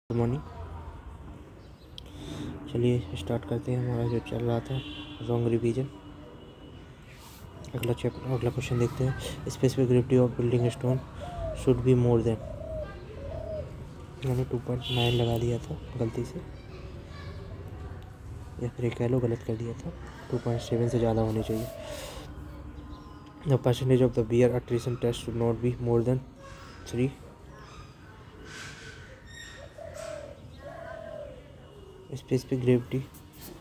Good morning. चलिए start करते हैं हमारा जो चल रहा था रॉन्ग रिवीजन। अगला क्वेश्चन देखते हैं। Specific gravity of building stone should be more then, मैंने 2.9 लगा दिया था गलती से, या फिर कह लो गलत कर दिया था। 2.7 से ज़्यादा होनी चाहिए। The percentage of the bear attrition test should not be more than 3। Specific gravity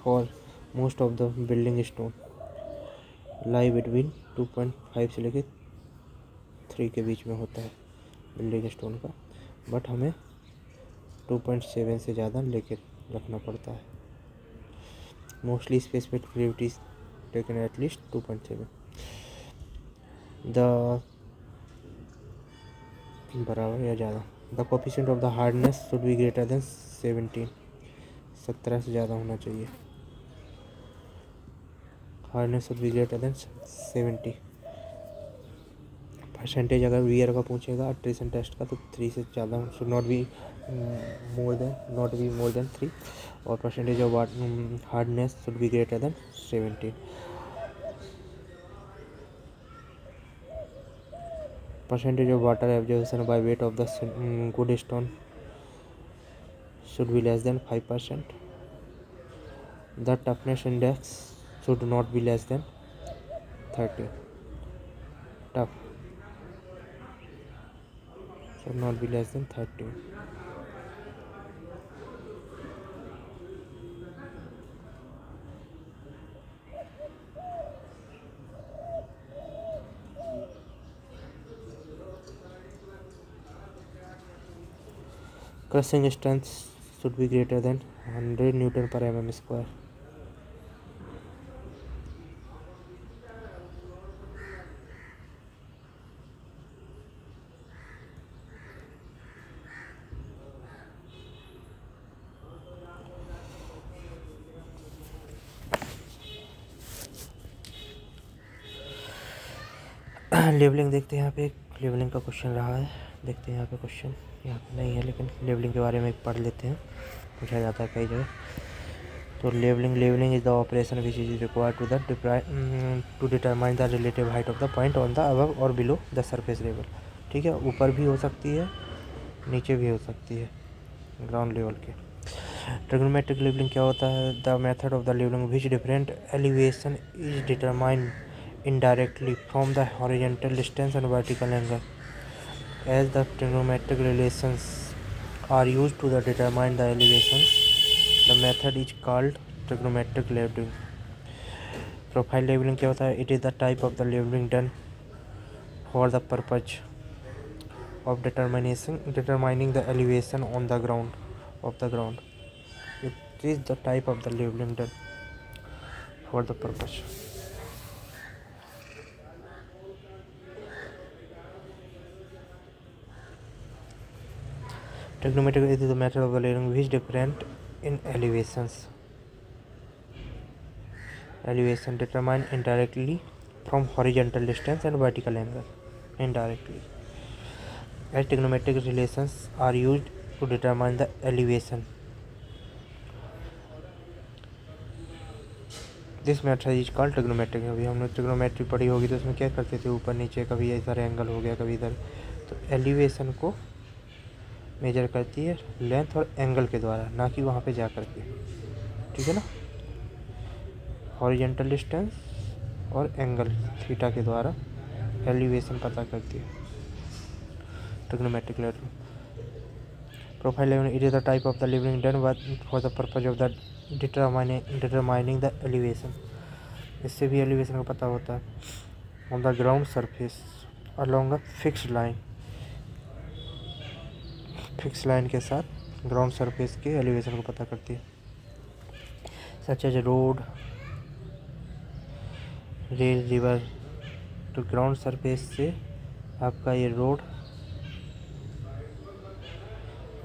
for most of the building stone lie between 2.5 से लेके 3 के बीच में होता है बिल्डिंग स्टोन का, बट हमें 2.7 से ज़्यादा लेके रखना पड़ता है। Mostly specific gravity taken at least 2.7 the बराबर या ज़्यादा। The coefficient of the hardness should be greater than 17, 17 से ज़्यादा होना चाहिए। Hardness should be greater than 70। Percentage अगर वीयर का पूछेगा अट्रीशन टेस्ट का तो 3 से ज़्यादा should not be more than 3, और percentage of hardness should be greater than 17। Percentage of water absorption by weight of the good stone should be less than 5%. The toughness index should not be less than 30. Tough should not be less than 30. Crushing strength should be greater than 100 Newton per mm square. Levelling देखते हैं। यहाँ पे एक levelling का question रहा है, देखते हैं यहाँ पे क्वेश्चन यहाँ पे नहीं है, लेकिन लेवलिंग के बारे में पढ़ लेते हैं, पूछा जाता है कई जगह। तो levelling is the operation which is required to determine the relative height of the point on the above और बिलो द सरफेस लेवल। ठीक है, ऊपर भी हो सकती है, नीचे भी हो सकती है, ग्राउंड लेवल के। ट्रिग्नोमेट्रिक लेवलिंग क्या होता है? The method of the levelling which different elevation is determined indirectly from the horizontal distance and vertical angle, as the trigonometric relations are used to determine the elevations. The method is called trigonometric leveling. Profile leveling क्या होता है? It is the type of the leveling done for the purpose of determining the elevation on the ground. It is the type of the leveling done for the purpose. Trigonometric is the method of the leveling which different in elevation determined indirectly from horizontal distance and vertical angle. Indirectly, as trigonometric relations are used to determine the elevation. This method is called trigonometric. अभी हमने trigonometry पढ़ी होगी तो उसमें क्या करते थे, ऊपर नीचे, कभी इधर एंगल हो गया, कभी इधर। तो एलिवेशन को मेजर करती है लेंथ और एंगल के द्वारा, ना कि वहाँ पे जा कर के। ठीक है ना, हॉरिजॉन्टल डिस्टेंस और एंगल थीटा के द्वारा एलिवेशन पता करती है trigonometric levelling. Profile levelling it is the type of the levelling done for the purpose of the determining the elevation. इससे भी एलिवेशन का पता होता है। On the ground surface along a fixed line के साथ ग्राउंड सरफेस के elevation को पता करती है। Such as road, rail, river. तो ग्राउंड सरफेस से आपका ये रोड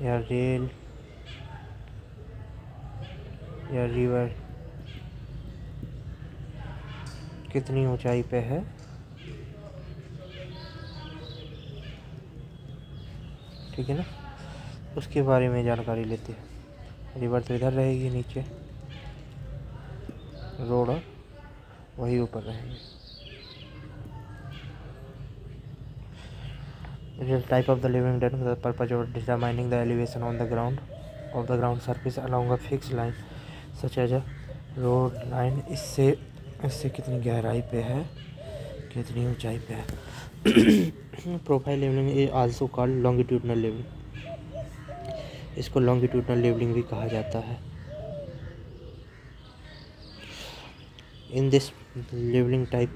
या रेल या रिवर कितनी ऊंचाई पे है, ठीक है ना। उसके बारे में जानकारी लेते हैं। रिवर तो इधर रहेगी नीचे, रोड और वही ऊपर रहेगी। Type of the living date the purpose of determining the elevation on the ground of the ground surface along a fix line such as a road line. इससे कितनी गहराई पे है, कितनी ऊंचाई पे है। Profile levelling is also called longitudinal levelling, इसको लॉन्गिट्यूडनल लेवलिंग भी कहा जाता है। In this levelling type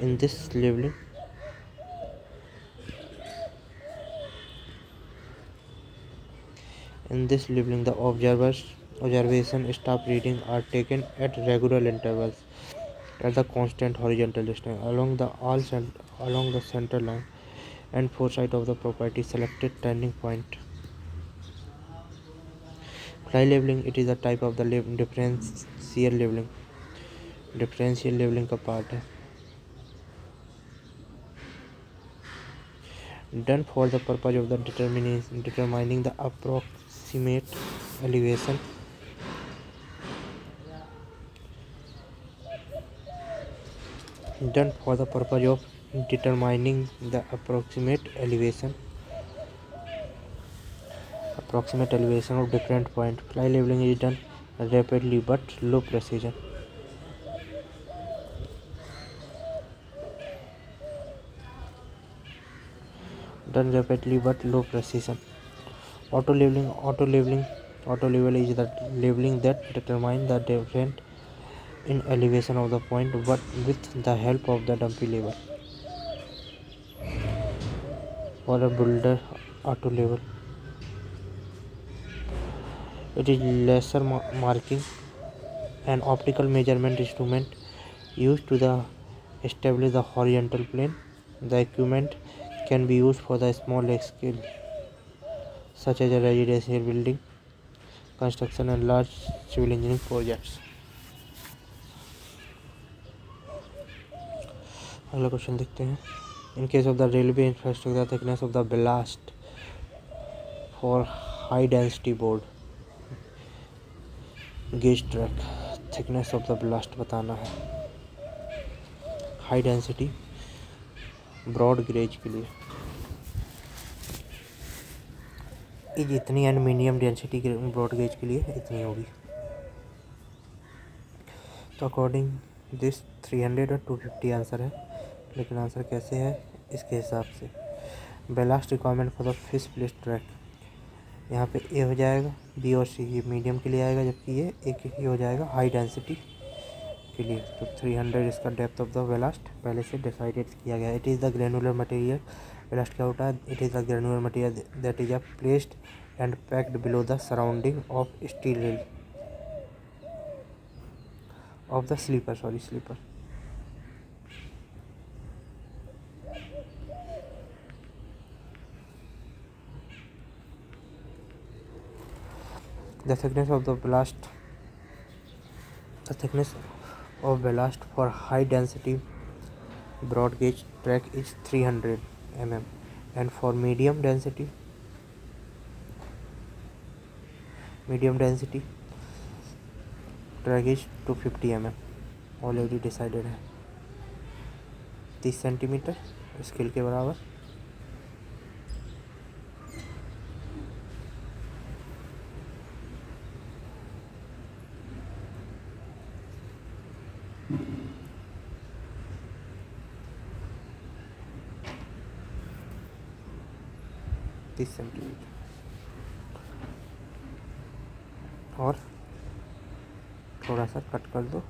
in this levelling the observation staff reading are taken at regular intervals at the constant horizontal distance along the center line and foresight of the property selected turning point. Fly leveling, it is a type of the differential leveling. Differential leveling का part है, done for the purpose of the determining the approximate elevation of different point. Fly leveling is done rapidly but low precision. Auto level is the leveling that determines the difference in elevation of the point but with the help of the dumpy level. For a builder auto level, it is laser marking, an optical measurement instrument used to establish the horizontal plane. The equipment can be used for the small scale such as a residential building construction and large civil engineering projects. अगला question देखते हैं। In case of the railway infrastructure, the thickness of the ballast for high density broad gauge track, thickness of the ballast बताना है high density broad gauge के लिए। इतनी and medium density के broad gauge के लिए इतनी होगी। तो अकॉर्डिंग दिस 300 और 250 आंसर है, लेकिन आंसर कैसे है इसके हिसाब से। Ballast requirement for the fish place track, यहाँ पे ए हो जाएगा, बी और सी ये मीडियम के लिए आएगा, जबकि ये एक ही हो जाएगा हाई डेंसिटी के लिए। तो 300 इसका डेप्थ ऑफ द बेलास्ट पहले से डिसाइडेड किया गया। It is the granular material, ballast क्या होता है, it is the granular material that is placed and packed below the surrounding of steel rail of the sleeper. The thickness of ballast for high density broad gauge track is 300 mm and for medium density track is 250 mm. Already decided है। 30 centimetre scale के बराबर। Centimetre और थोड़ा सा cut कर दो।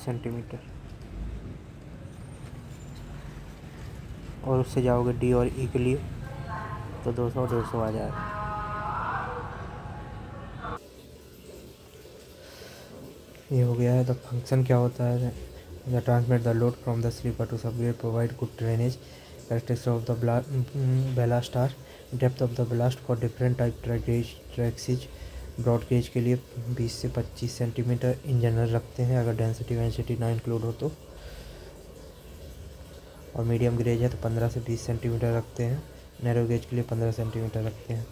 Centimetre और उससे जाओगे डी और ई के लिए तो 200-150 आ जाएगा। ये हो गया है। द फंक्शन क्या होता है, the transmit the load from the sleeper to subway, provide good drainage, characteristics of the ballast are depth of the ballast for different type track gauge, broad gauge के लिए 20 से 25 सेंटीमीटर इन जनरल रखते हैं अगर density वेंसिटी ना include हो तो, और मीडियम गेज है तो 15 से 20 सेंटीमीटर रखते हैं। नैरो गेज के लिए 15 सेंटीमीटर रखते हैं।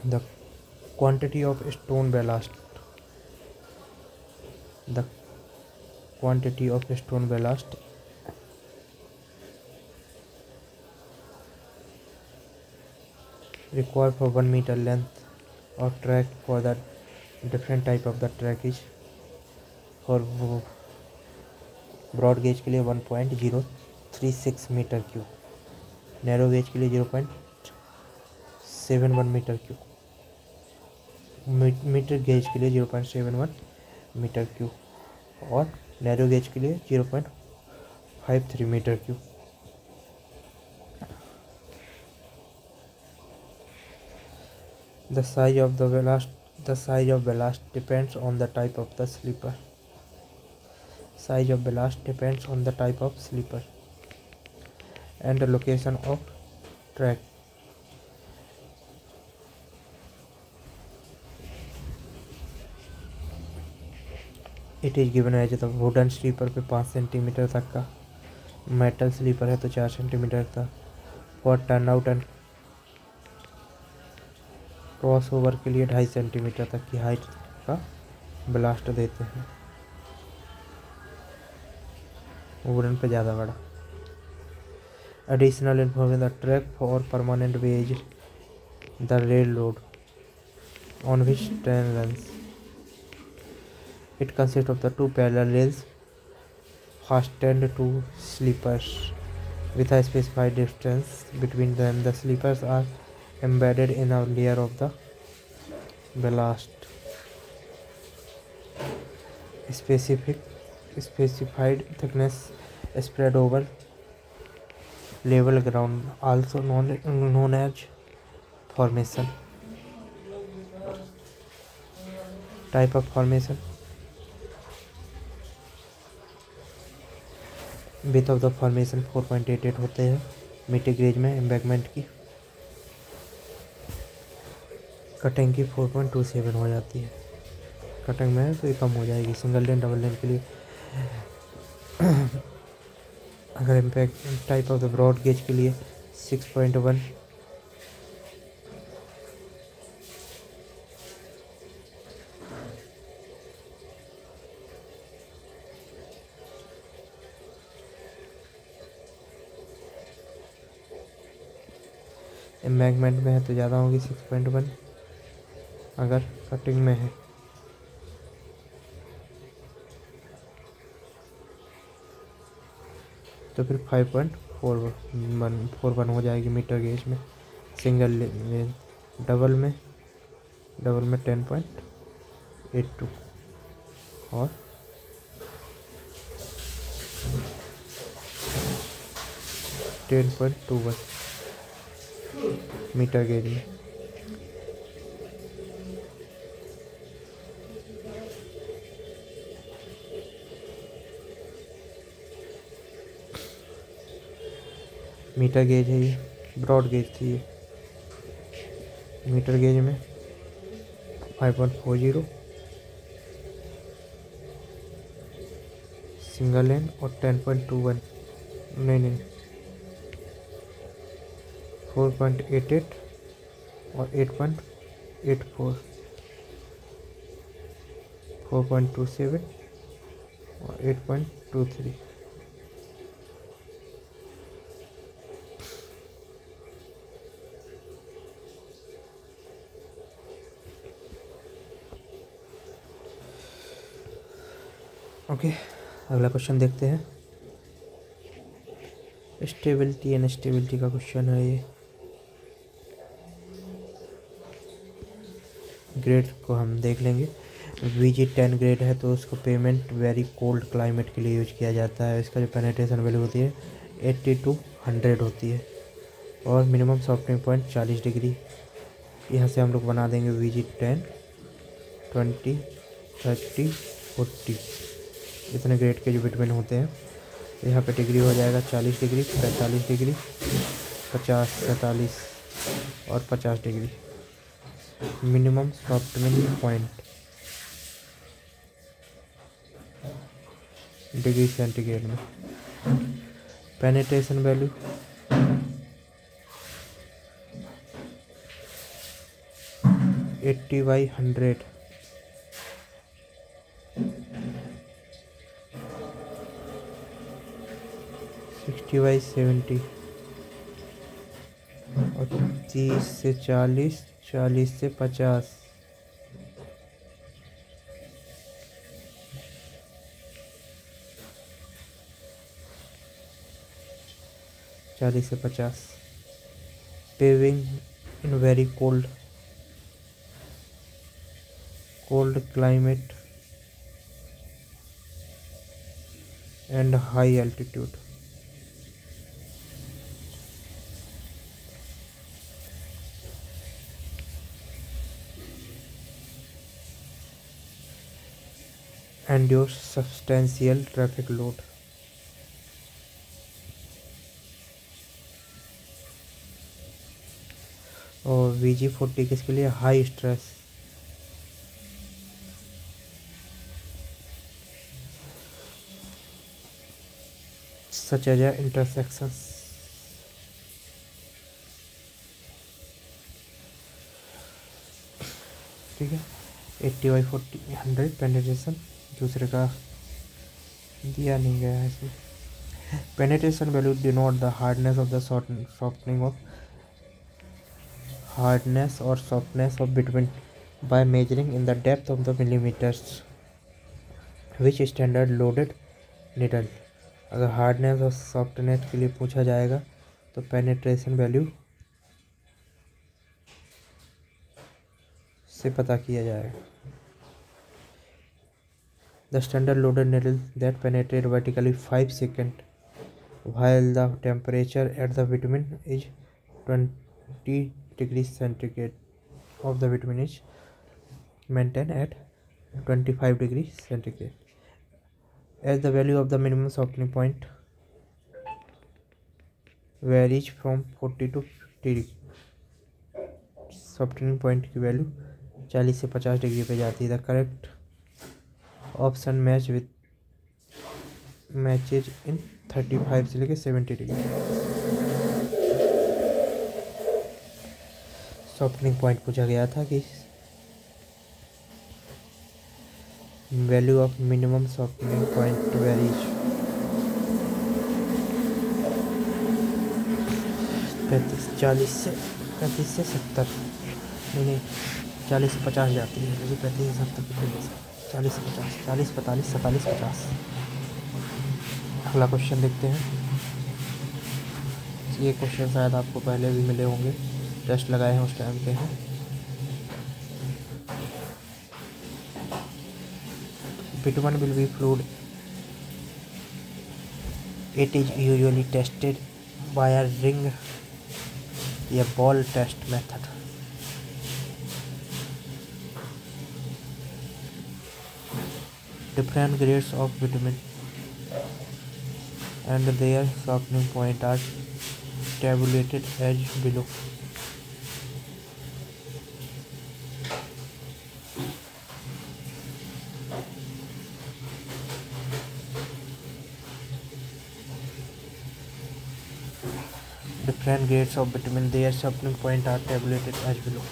The quantity of stone ballast, the quantity of stone ballast required for 1 meter length of track for the different type of the track is for broad gauge के लिए 1.036 metre cube, narrow gauge के लिए 0.71 metre cube, metre gauge के लिए 0.71 metre cube और narrow gauge के लिए 0.53 metre cube. The size of ballast depends on the type of the sleeper. Size of ballast depends on the type of sleeper and the location of track. It is given as the wooden sleeper पे 5 centimetre तक का, metal sleeper है तो 4 centimetre तक। For turn out and cross over के लिए 2.5 centimetre तक की हाइट का ब्लास्ट देते हैं, वुडन पे ज़्यादा बड़ा। Additional information the track for permanent way the rail road on which train runs, it consist of the 2 parallel rails fastened to sleepers with a specified distance between them. The sleepers are embedded in a layer of the ballast. Specified thickness spread over level ground, also known as formation. Type of formation. Width of the formation 4.88 होते हैं metre gauge में। Embankment की cutting की 4.27 हो जाती है, cutting में है तो ये कम हो जाएगी। सिंगल लेन डबल लेन के लिए अगर impact type of the broad gauge के लिए 6.1, एम्बैंकमेंट में है तो ज़्यादा होगी 6.1, अगर कटिंग में है तो फिर 5.41 हो जाएगी मीटर गेज में। सिंगल लेन डबल में 10.82 और $10.21 मीटर गेज में। मीटर गेज है ये, ब्रॉड गेज थी ये। मीटर गेज में 5.40 सिंगल लेन और 10.21 नहीं 4.88 और 8.84 4.27 और 8.23। ओके, अगला क्वेश्चन देखते हैं। स्टेबिलिटी एंड स्टेबिलिटी का क्वेश्चन है ये। ग्रेड को हम देख लेंगे। VG10 ग्रेड है तो उसको पेमेंट वेरी कोल्ड क्लाइमेट के लिए यूज किया जाता है। इसका जो पेनिट्रेशन वैल्यू होती है 80 to 100 होती है और मिनिमम सॉफ्टनिंग पॉइंट 40 डिग्री। यहाँ से हम लोग बना देंगे VG10 20 30 40 इतने ग्रेड के जो विटामिन होते हैं। यहाँ पे डिग्री हो जाएगा 40 डिग्री 45 डिग्री 50 47 और 50 degree. Minimum softening point degree centigrade में। पेनिट्रेशन वैल्यू 80/100, 60/70 और 30 से 40, 40 से 50, 40 से 50। Paving in very cold climate and high altitude। endures substantial traffic load। और VG40 किसके लिए? High stress. such as intersections। ठीक है, 80/40 100 पेनिट्रेशन। दूसरे का दिया नहीं गया है इसमें। Penetration value denote the hardness of the softening of hardness और softness of between by measuring in the depth of the millimetres which standard loaded needle. अगर हार्डनेस और सॉफ्टनेस के लिए पूछा जाएगा तो पेनिट्रेशन वैल्यू से पता किया जाएगा। The standard loaded needle that penetrate vertically 5 seconds while the temperature at the vitamin is 20 degrees centigrade of the vitamin is maintained at 25 degrees centigrade as the value of the minimum softening point varies from 40 to 50 degree। Softening point की value 40 से 50 degree पे जाती है। The correct option matches इन 35 से लेके 70 degree. Softening point पूछा गया था कि value of minimum softening point varies 40 से 70, नहीं 40 से 50 जाती है, क्योंकि 35 से 70 40 से 50, 40 45 47 50। अगला क्वेश्चन देखते हैं। ये क्वेश्चन शायद आपको पहले भी मिले होंगे, टेस्ट लगाए हैं उस टाइम के हैं। bitumen will be fluid। It is usually tested by a ring या ball test method। Different grades of bitumen and their softening point are tabulated as below। Different grades of bitumen, their softening point are tabulated as below।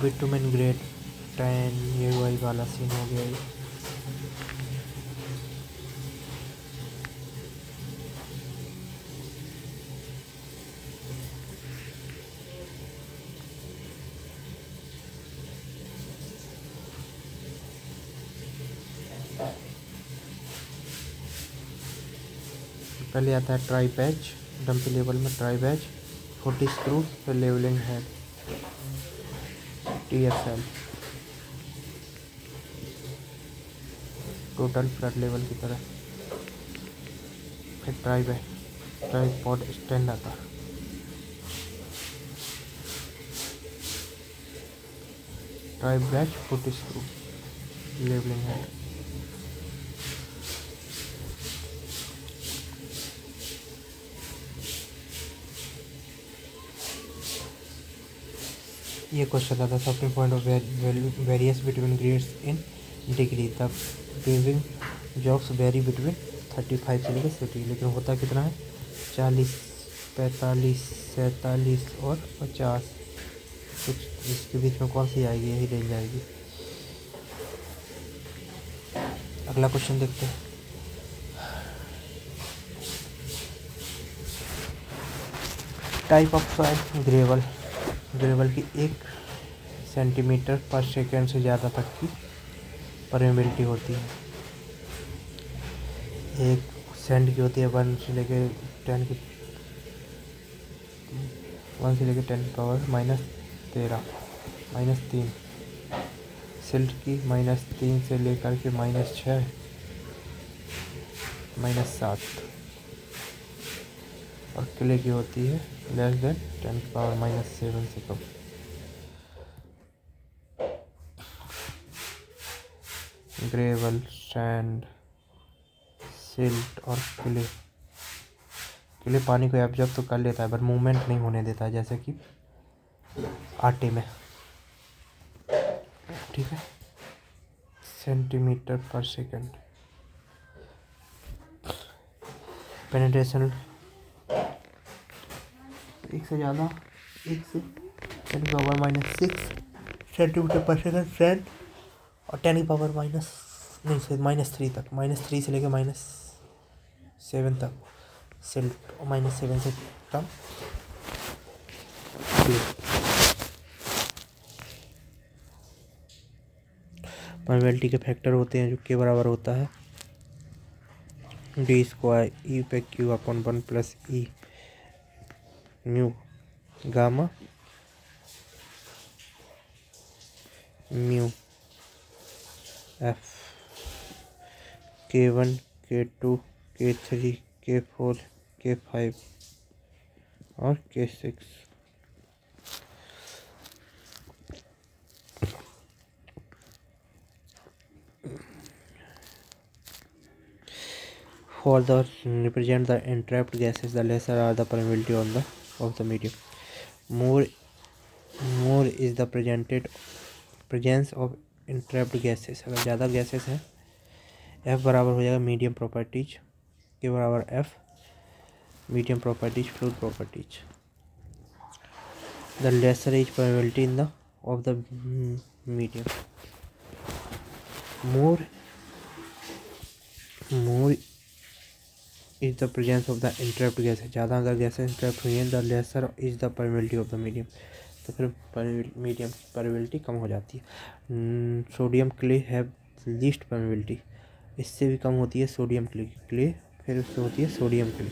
Bitumen grade 10, ये वही वाला scene हो गया ये। पहले आता है ट्राई पैच, डंपी लेवल में ट्राई पैच, 40 स्क्रू, फिर levelling head, TSL, total flood level की तरह। फिर ट्राई पॉड स्टैंड आता है, tribrach, 40 screw, levelling head. ये क्वेश्चन था, the softening point of varies between grades in degree, the बेविंग जॉक्स वेरी बिटवीन 35 से लेकर 30, लेकिन होता कितना है 40, 45, 47 और 50, कुछ इसके बीच में कौन सी आएगी, यही रेंज आएगी। अगला क्वेश्चन देखते हैं। Type of soil gravel, gravel की 1 सेंटीमीटर पर सेकेंड से ज़्यादा तक की परमेबिलिटी होती है। एक सेंट की होती है 1 से लेकर 10 की 1 से लेकर 10 पावर -13 -3, सिल्ट की -3 से लेकर के -6 -7, और क्ले की होती है लेस देन 10 पावर -7 से कम। ग्रेवल, सैंड, सिल्ट और क्ले, क्ले पानी को एब्जॉर्ब तो कर लेता है बट मूवमेंट नहीं होने देता है, जैसे कि आटे में, ठीक है। सेंटीमीटर पर सेकंड। पेनिट्रेशन 1 से ज़्यादा, 1 से 10 पावर -6 सेंटीमीटर पर सेकंड सैंड, और 10 पावर -3 तक, -3 से लेकर -7 तक सिल्ट, और -7 से कम परमेबिलिटी के फैक्टर होते हैं जो के बराबर होता है d² ई पे Q upon 1 plus E mu gamma mu F, K1 K2 K3 K4 K5 और K6। For the represent the entrapped gases, the lesser are the permeability on the of the medium. More is the presence of entrapped gases. अगर ज़्यादा gases हैं, F बराबर हो जाएगा medium properties के बराबर F medium properties fluid properties. The lesser is permeability in the of the medium. More is the presence of the entrapped gases. ज़्यादा अगर गैसेस entrapped हुई हैं, the lesser is the permeability of the medium, तो फिर medium permeability कम हो जाती है। Sodium clay have least permeability, इससे भी कम होती है सोडियम क्ले, फिर उससे होती है sodium clay.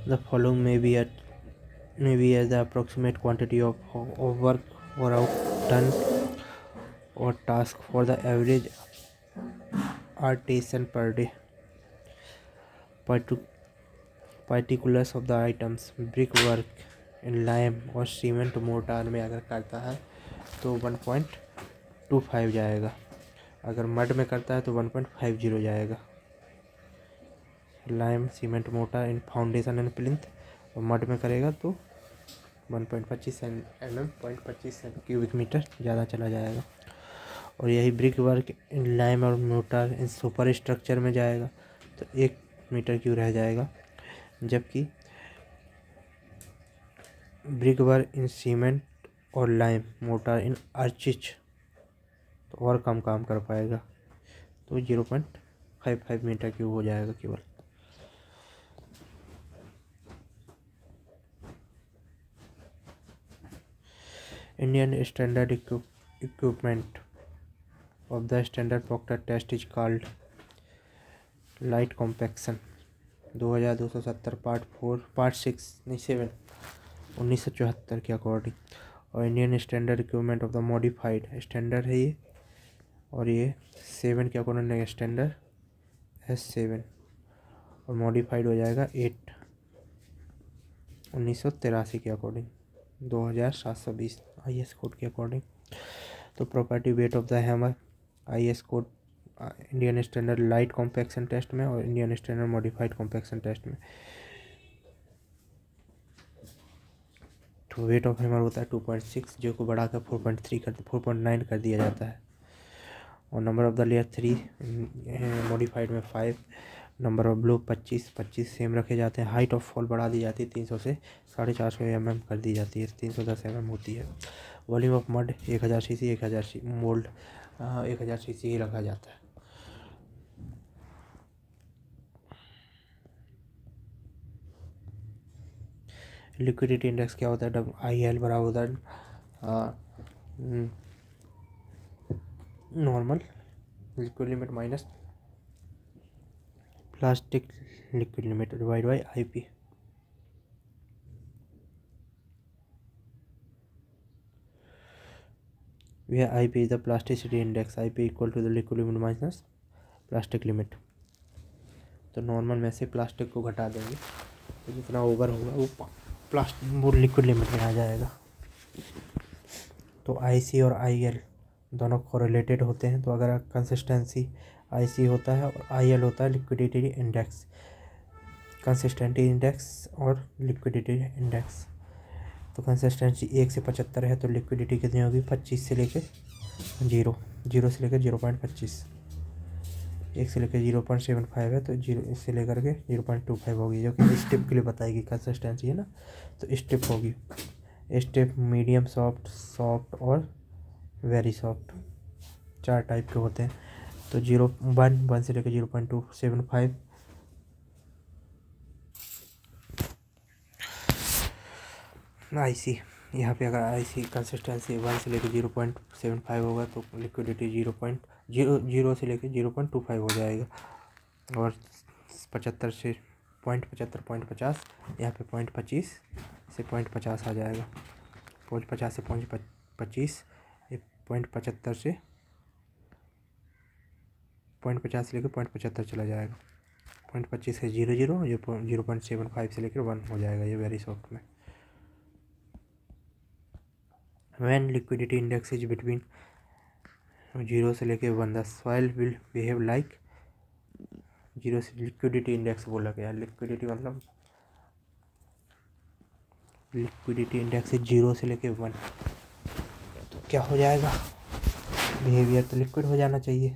The following may be as the approximate quantity of work or done or task for the average artisan per day. Particulars of the items, brickwork in lime और cement mortar में अगर करता है तो 1.25 जाएगा, अगर mud में करता है तो 1.50 जाएगा। Lime, cement, mortar in foundation and plinth, और मड में करेगा तो 1.25 क्यूबिक मीटर ज़्यादा चला जाएगा। और यही ब्रिक वर्क इन लाइम और मोर्टार इन सुपर स्ट्रक्चर में जाएगा तो 1 मीटर क्यों रह जाएगा, जबकि ब्रिक वर्क इन सीमेंट और लाइम मोर्टार इन आर्चिच तो और कम काम कर पाएगा, तो 0.55 मीटर क्यूब हो जाएगा केवल। Indian standard equipment of the standard Proctor test is called light compaction 2270 part 7 1974 के अकॉर्डिंग। और Indian standard equipment of the modified standard है ये, और ये 7 के अकॉर्डिंग स्टैंडर्ड S7 और मॉडिफाइड हो जाएगा 1983 के अकॉर्डिंग, 2720 IS कोड के अकॉर्डिंग। तो property weight of the hammer IS code Indian standard light compaction test में और Indian standard modified compaction test में। तो वेट ऑफ हैमर होता है 2.6, जो को बढ़ाकर 4.9 कर दिया जाता है। और number of the layer 3, modified में 5, नंबर ऑफ ब्लो 25 सेम रखे जाते हैं। हाइट ऑफ फॉल बढ़ा दी जाती है 300 से 450 mm कर दी जाती है, 310 mm होती है। Volume of mud 1000 cc, 1000 mould 1000 cc ही रखा जाता है। लिक्विडिटी इंडेक्स क्या होता है? IL बराबर होता है normal liquid limit minus plastic liquid limit divide by IP। where IP is the plasticity index, IP equal to the liquid limit minus plastic limit। तो नॉर्मल में से प्लास्टिक को घटा देंगे तो जितना ओवर होगा वो लिक्विड लिमिट में आ जाएगा। तो IC और IL दोनों कोरिलेटेड होते हैं। तो अगर कंसिस्टेंसी IC होता है और IL होता है लिक्विडिटी इंडेक्स, कंसिस्टेंटी इंडेक्स और लिक्विडिटी इंडेक्स। तो कंसिस्टेंसी 1 से 75 है तो लिक्विडिटी कितनी होगी? 25 से लेके 0 से लेकर 0.25, 1 से लेकर 0.75 है तो 0 से लेकर के 0.25 होगी, जो कि स्टेप के लिए बताएगी कंसिस्टेंसी है ना। तो स्टेप होगी, स्टेप मीडियम सॉफ्ट, सॉफ्ट और वेरी सॉफ्ट, 4 टाइप के होते हैं। तो 1 से लेकर 0.275, IC यहाँ पे अगर IC कंसिस्टेंसी 1 से लेकर 0.75 होगा तो लिक्विडिटी 0.00 से लेकर 0.25 हो जाएगा। और 75 से 0.50 यहाँ पे 0.25 से 0.50 आ जाएगा। 0.50 से 0.25, 0.75 से 0.50 से लेकर 0.75 चला जाएगा। 0.25 से 0.00, ये 0.75 से लेकर 1 हो जाएगा ये वेरी सॉफ्ट में। When liquidity index is between 0 से लेके 1, the soil will behave like 0 से लिक्विडिटी इंडेक्स बोला गया। लिक्विडिटी मतलब लिक्विडिटी इंडेक्स है 0 से लेके 1, तो क्या हो जाएगा? बिहेवियर तो लिक्विड हो जाना चाहिए।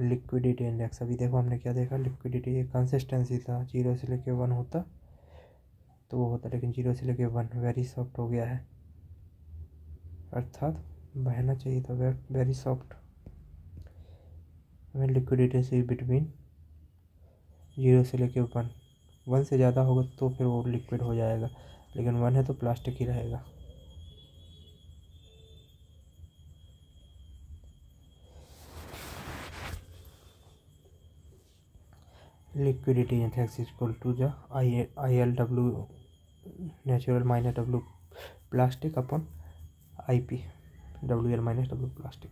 लिक्विडिटी इंडेक्स अभी देखो हमने क्या देखा, लिक्विडिटी कंसिस्टेंसी था 0 से लेके 1 होता तो वो होता, लेकिन 0 से लेके 1 वेरी सॉफ्ट हो गया है, अर्थात बहना चाहिए था वेरी सॉफ्ट। में लिक्विडिटी से बिटवीन 0 से लेके 1 से ज़्यादा होगा तो फिर वो लिक्विड हो जाएगा, लेकिन 1 है तो प्लास्टिक ही रहेगा। Liquidity index equal to the ILW natural minus W plastic upon IP WL minus W plastic.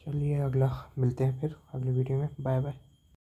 चलिए अगला मिलते हैं फिर अगले वीडियो में। Bye bye.